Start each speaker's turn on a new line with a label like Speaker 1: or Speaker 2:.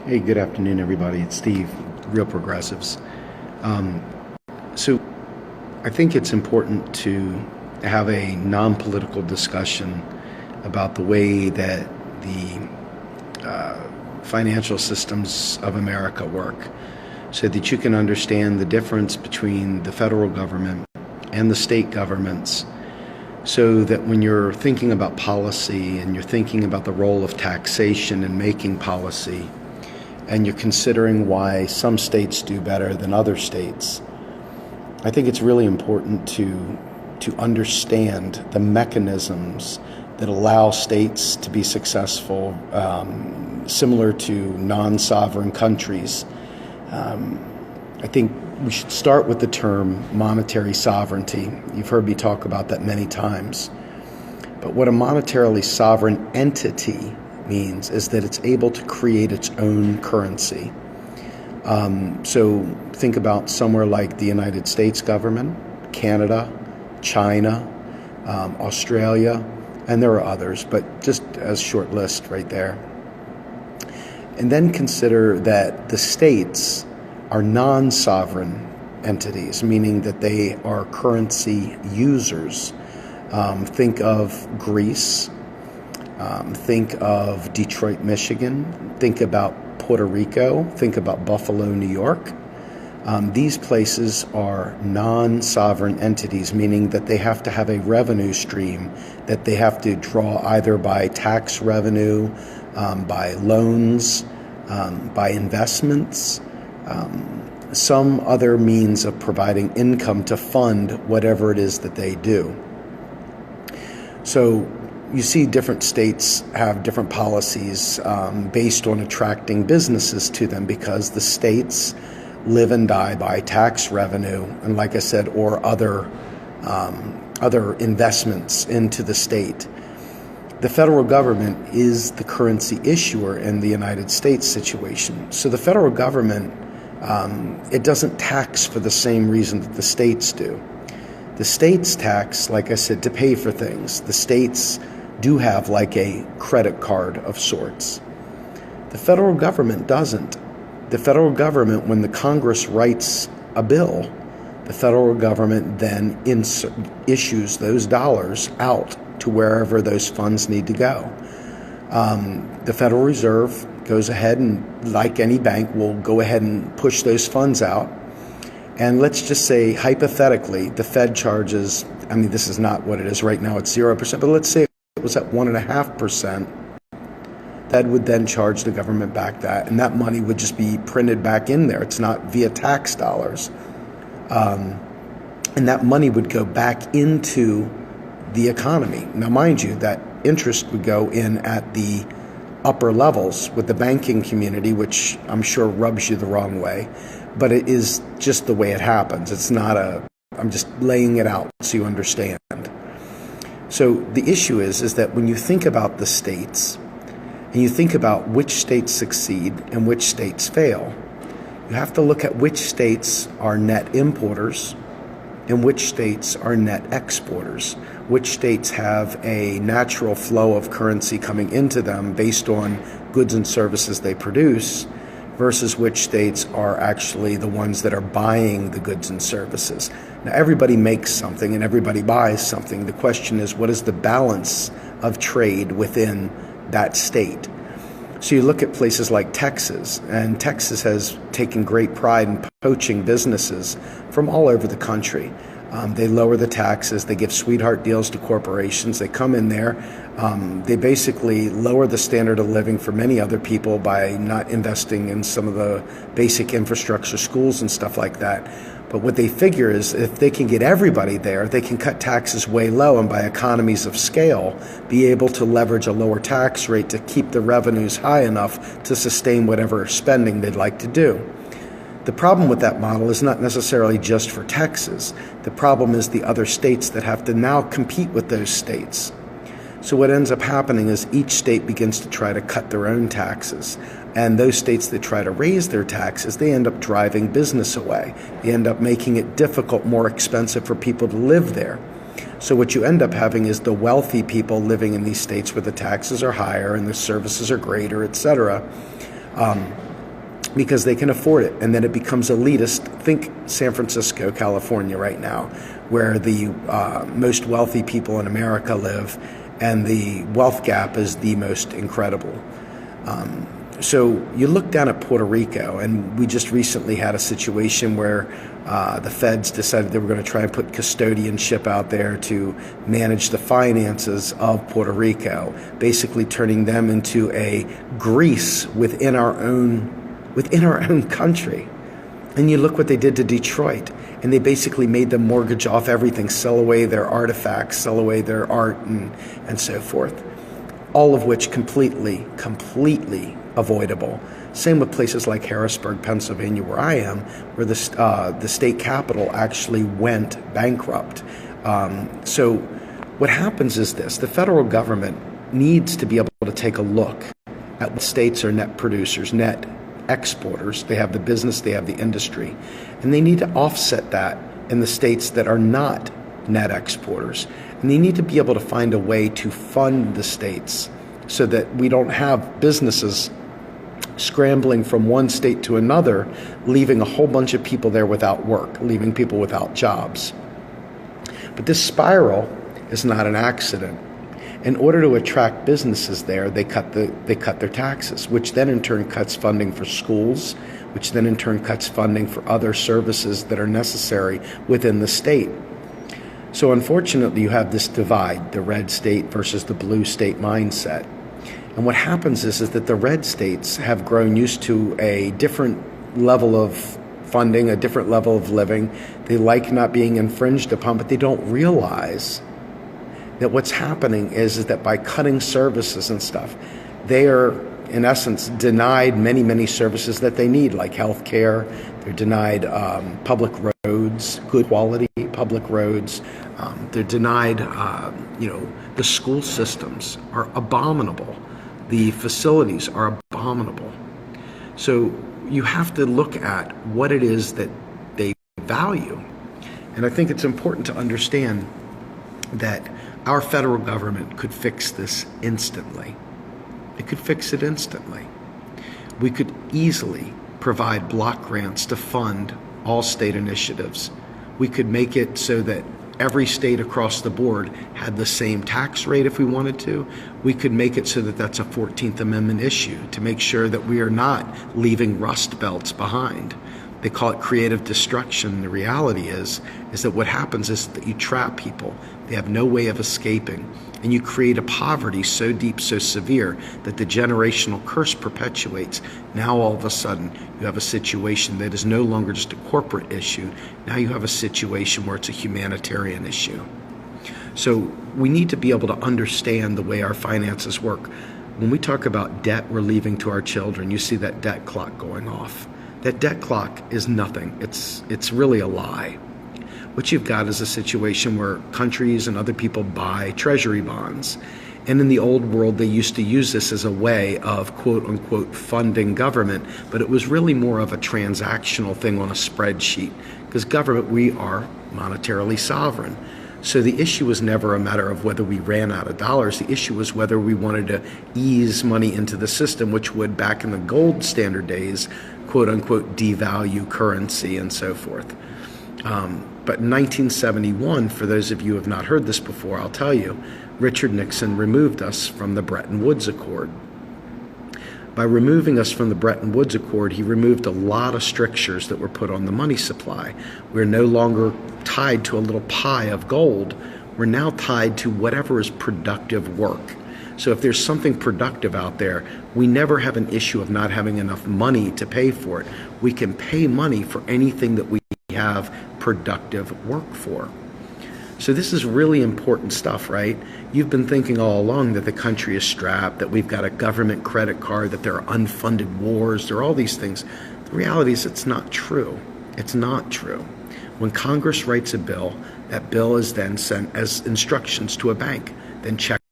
Speaker 1: Hey, good afternoon, everybody. It's Steve, Real Progressives. So I think it's important to have a non-political discussion about the way that the financial systems of America work, so that you can understand the difference between the federal government and the state governments, so that when you're thinking about policy and you're thinking about the role of taxation in making policy, and you're considering why some states do better than other states, I think it's really important to understand the mechanisms that allow states to be successful, similar to non-sovereign countries. I think we should start with the term monetary sovereignty. You've heard me talk about that many times. But what a monetarily sovereign entity means is that it's able to create its own currency. So think about somewhere like the United States government, Canada, China, Australia, and there are others, but just as short list right there. And then consider that the states are non-sovereign entities, meaning that they are currency users. Think of Greece. Think of Detroit, Michigan. Think about Puerto Rico. Think about Buffalo, New York. These places are non-sovereign entities, meaning that they have to have a revenue stream that they have to draw either by tax revenue, by loans, by investments, some other means of providing income to fund whatever it is that they do. So you see different states have different policies based on attracting businesses to them, because the states live and die by tax revenue, and like I said, or other investments into the state. The federal government is the currency issuer in the United States situation. So the federal government, it doesn't tax for the same reason that the states do. The states tax, like I said, to pay for things. The states do have like a credit card of sorts. The federal government doesn't. The federal government, when the Congress writes a bill, the federal government then issues those dollars out to wherever those funds need to go. The Federal Reserve goes ahead and, like any bank, will go ahead and push those funds out. And let's just say, hypothetically, the Fed charges, I mean, this is not what it is right now, it's 0%, but let's say it was at 1.5%, Fed would then charge the government back that, and that money would just be printed back in there. It's not via tax dollars. And that money would go back into the economy. Now, mind you, that interest would go in at the upper levels with the banking community, which I'm sure rubs you the wrong way, but it is just the way it happens. It's not I'm just laying it out so you understand. So the issue is that when you think about the states, and you think about which states succeed and which states fail, you have to look at which states are net importers and which states are net exporters, which states have a natural flow of currency coming into them based on goods and services they produce, versus which states are actually the ones that are buying the goods and services. Now, everybody makes something and everybody buys something. The question is, what is the balance of trade within that state? So you look at places like Texas, and Texas has taken great pride in poaching businesses from all over the country. They lower the taxes, they give sweetheart deals to corporations, they come in there, they basically lower the standard of living for many other people by not investing in some of the basic infrastructure, schools and stuff like that. But what they figure is if they can get everybody there, they can cut taxes way low and by economies of scale be able to leverage a lower tax rate to keep the revenues high enough to sustain whatever spending they'd like to do. The problem with that model is not necessarily just for Texas. The problem is the other states that have to now compete with those states. So what ends up happening is each state begins to try to cut their own taxes. And those states that try to raise their taxes, they end up driving business away. They end up making it difficult, more expensive for people to live there. So what you end up having is the wealthy people living in these states where the taxes are higher and the services are greater, et cetera. because they can afford it, and then it becomes elitist. Think San Francisco, California right now, where the most wealthy people in America live, and the wealth gap is the most incredible. So you look down at Puerto Rico, and we just recently had a situation where the feds decided they were going to try and put custodianship out there to manage the finances of Puerto Rico, basically turning them into a Greece within our own country. And you look what they did to Detroit, and they basically made them mortgage off everything, sell away their artifacts, sell away their art, and so forth. All of which completely avoidable. Same with places like Harrisburg, Pennsylvania, where I am, where the state capital actually went bankrupt. So what happens is this: the federal government needs to be able to take a look at what states are net producers, net exporters. They have the business, they have the industry, and they need to offset that in the states that are not net exporters. And they need to be able to find a way to fund the states so that we don't have businesses scrambling from one state to another, leaving a whole bunch of people there without work, leaving people without jobs. But this spiral is not an accident. In order to attract businesses there, they cut their taxes, which then in turn cuts funding for schools, which then in turn cuts funding for other services that are necessary within the state. So unfortunately, you have this divide, the red state versus the blue state mindset. And what happens is that the red states have grown used to a different level of funding, a different level of living. They like not being infringed upon, but they don't realize that what's happening is that by cutting services and stuff, they are, in essence, denied many services that they need, like health care. They're denied public roads, good quality public roads. They're denied, the school systems are abominable. The facilities are abominable. So you have to look at what it is that they value. And I think it's important to understand that our federal government could fix this instantly. It could fix it instantly. We could easily provide block grants to fund all state initiatives. We could make it so that every state across the board had the same tax rate if we wanted to. We could make it so that that's a 14th Amendment issue to make sure that we are not leaving rust belts behind. They call it creative destruction. The reality is that what happens is that you trap people. They have no way of escaping. And you create a poverty so deep, so severe that the generational curse perpetuates. Now all of a sudden you have a situation that is no longer just a corporate issue. Now you have a situation where it's a humanitarian issue. So we need to be able to understand the way our finances work. When we talk about debt we're leaving to our children, you see that debt clock going off. That debt clock is nothing. It's really a lie. What you've got is a situation where countries and other people buy treasury bonds. And in the old world, they used to use this as a way of, quote unquote, funding government, but it was really more of a transactional thing on a spreadsheet. Because government, we are monetarily sovereign. So the issue was never a matter of whether we ran out of dollars. The issue was whether we wanted to ease money into the system, which would, back in the gold standard days, quote unquote, devalue currency and so forth. But in 1971, for those of you who have not heard this before, I'll tell you, Richard Nixon removed us from the Bretton Woods Accord. By removing us from the Bretton Woods Accord, he removed a lot of strictures that were put on the money supply. We're no longer tied to a little pie of gold. We're now tied to whatever is productive work. So if there's something productive out there, we never have an issue of not having enough money to pay for it. We can pay money for anything that we have productive work for. So this is really important stuff, right? You've been thinking all along that the country is strapped, that we've got a government credit card, that there are unfunded wars, there are all these things. The reality is it's not true. It's not true. When Congress writes a bill, that bill is then sent as instructions to a bank, then checked